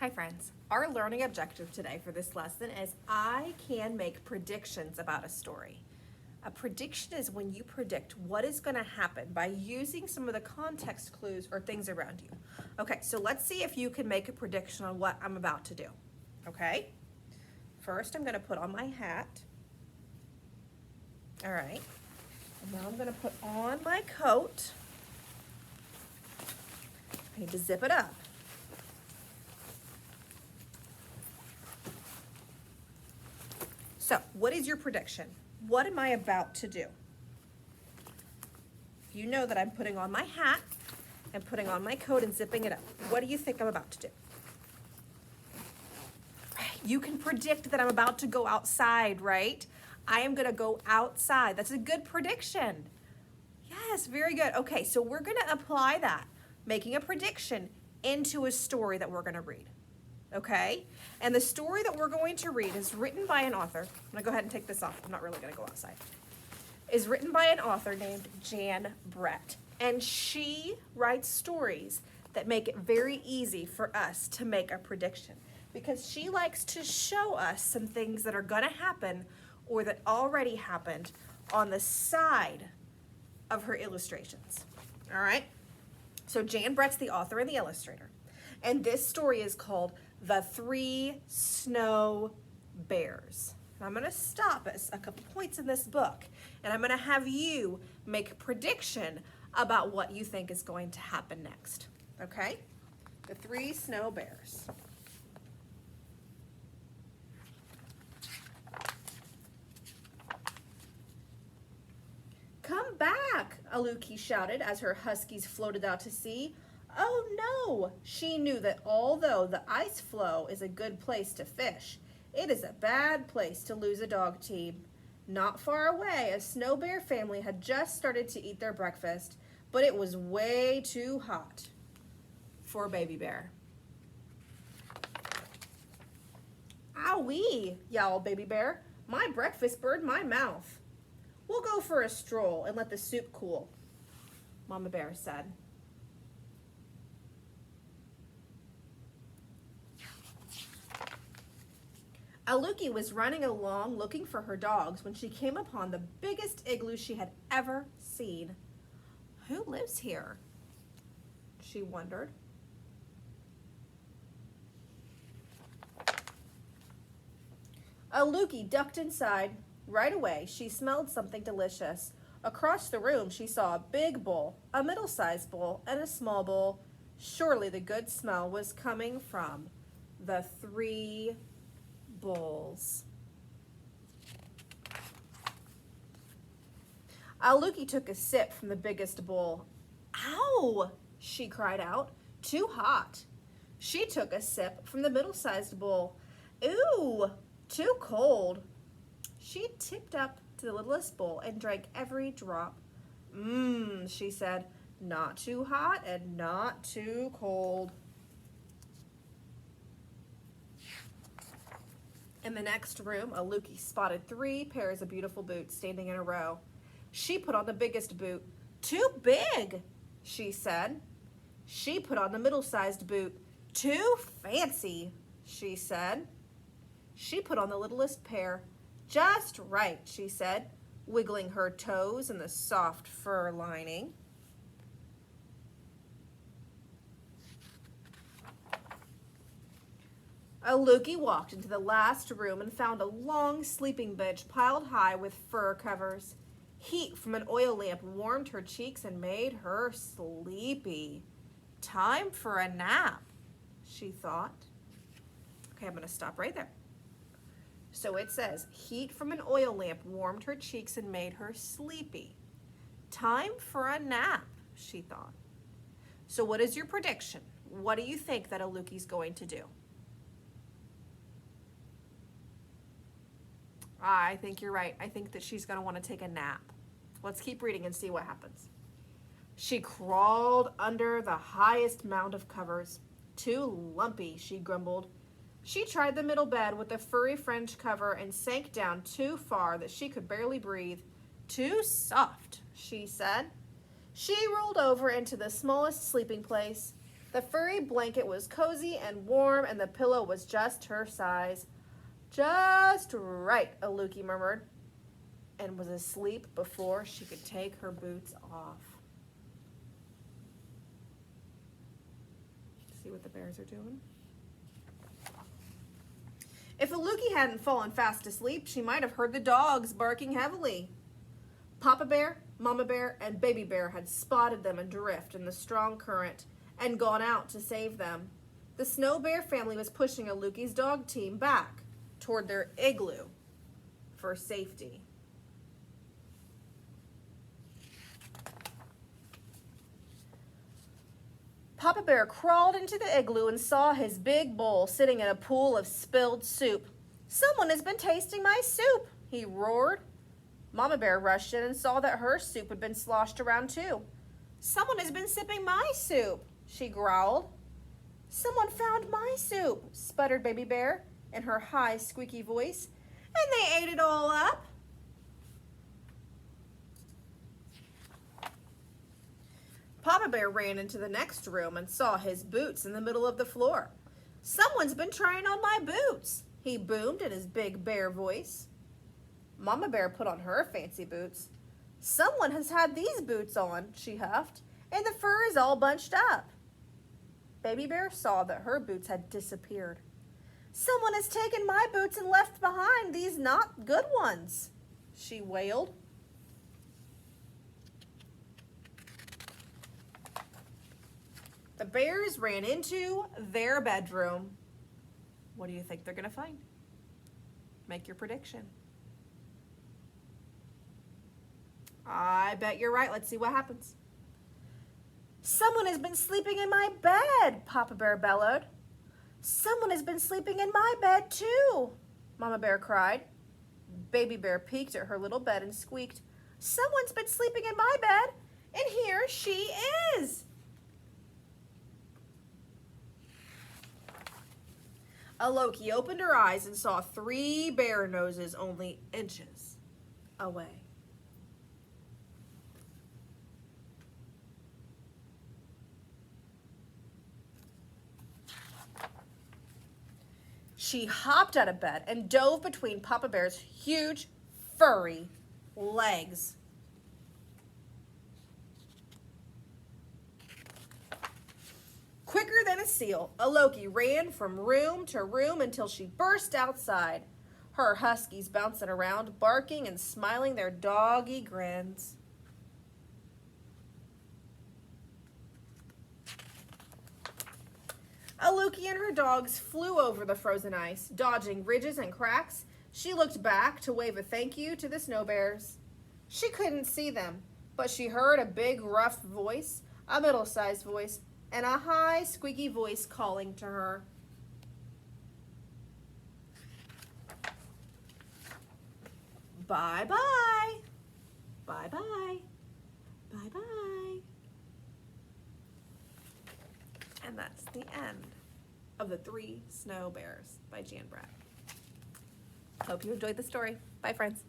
Hi friends, our learning objective today for this lesson is I can make predictions about a story. A prediction is when you predict what is going to happen by using some of the context clues or things around you. Okay, so let's see if you can make a prediction on what I'm about to do. Okay, first I'm going to put on my hat. All right, and now I'm going to put on my coat. I need to zip it up. So, what is your prediction? What am I about to do? You know that I'm putting on my hat and putting on my coat and zipping it up. What do you think I'm about to do? You can predict that I'm about to go outside, right? I am going to go outside. That's a good prediction. Yes, very good. Okay, so we're going to apply that, making a prediction, into a story that we're going to read. Okay, and the story that we're going to read is written by an author. I'm going to go ahead and take this off. I'm not really going to go outside. Is written by an author named Jan Brett. And she writes stories that make it very easy for us to make a prediction. Because she likes to show us some things that are going to happen or that already happened on the side of her illustrations. All right? So Jan Brett's the author and the illustrator. And this story is called The Three Snow Bears. And I'm going to stop at a couple points in this book, and I'm going to have you make a prediction about what you think is going to happen next. Okay? The Three Snow Bears. Come back, Aloud shouted as her huskies floated out to sea. Oh no! She knew that although the ice floe is a good place to fish, it is a bad place to lose a dog team. Not far away, a snow bear family had just started to eat their breakfast, but it was way too hot for Baby Bear. Owie, yowled Baby Bear. My breakfast burned my mouth. We'll go for a stroll and let the soup cool, Mama Bear said. Aloud was running along looking for her dogs when she came upon the biggest igloo she had ever seen. Who lives here? She wondered. Aloud ducked inside. Right away, she smelled something delicious. Across the room, she saw a big bowl, a middle-sized bowl, and a small bowl. Surely the good smell was coming from the three bowls. Aloud took a sip from the biggest bowl. Ow! She cried out. Too hot. She took a sip from the middle-sized bowl. Ooh, too cold. She tipped up to the littlest bowl and drank every drop. She said, not too hot and not too cold. In the next room, Aloud spotted 3 pairs of beautiful boots standing in a row. She put on the biggest boot. Too big, she said. She put on the middle-sized boot. Too fancy, she said. She put on the littlest pair. Just right, she said, wiggling her toes in the soft fur lining. Aloud walked into the last room and found a long sleeping bench piled high with fur covers. Heat from an oil lamp warmed her cheeks and made her sleepy. Time for a nap, she thought. Okay, I'm going to stop right there. So it says, heat from an oil lamp warmed her cheeks and made her sleepy. Time for a nap, she thought. So what is your prediction? What do you think that Aloud's going to do? I think you're right. I think that she's going to want to take a nap. Let's keep reading and see what happens. She crawled under the highest mound of covers. Too lumpy, she grumbled. She tried the middle bed with the furry French cover and sank down too far that she could barely breathe. Too soft, she said. She rolled over into the smallest sleeping place. The furry blanket was cozy and warm, and the pillow was just her size. Just right, Aluki murmured, and was asleep before she could take her boots off. See what the bears are doing? If Aluki hadn't fallen fast asleep, she might have heard the dogs barking heavily. Papa Bear, Mama Bear, and Baby Bear had spotted them adrift in the strong current and gone out to save them. The Snow Bear family was pushing Aluki's dog team back toward their igloo for safety. Papa Bear crawled into the igloo and saw his big bowl sitting in a pool of spilled soup. "Someone has been tasting my soup," he roared. Mama Bear rushed in and saw that her soup had been sloshed around too. "Someone has been sipping my soup," she growled. "Someone found my soup," sputtered Baby Bear in her high, squeaky voice, "and they ate it all up." Papa Bear ran into the next room and saw his boots in the middle of the floor. "Someone's been trying on my boots," he boomed in his big bear voice. Mama Bear put on her fancy boots. "Someone has had these boots on," she huffed, "and the fur is all bunched up." Baby Bear saw that her boots had disappeared. "Someone has taken my boots and left behind these not good ones," she wailed. The bears ran into their bedroom. What do you think they're going to find? Make your prediction. I bet you're right. Let's see what happens. "Someone has been sleeping in my bed," Papa Bear bellowed. "Someone has been sleeping in my bed too," Mama Bear cried. Baby Bear peeked at her little bed and squeaked, "Someone's been sleeping in my bed, and here she is." Aloki opened her eyes and saw 3 bear noses only inches away. She hopped out of bed and dove between Papa Bear's huge, furry legs. Quicker than a seal, Aloki ran from room to room until she burst outside, her huskies bouncing around, barking and smiling their doggy grins. Aloki and her dogs flew over the frozen ice, dodging ridges and cracks. She looked back to wave a thank you to the snow bears. She couldn't see them, but she heard a big, rough voice, a middle-sized voice, and a high, squeaky voice calling to her. Bye-bye. Bye-bye. Bye-bye. And that's the end of The 3 Snow Bears by Jan Brad. Hope you enjoyed the story. Bye, friends.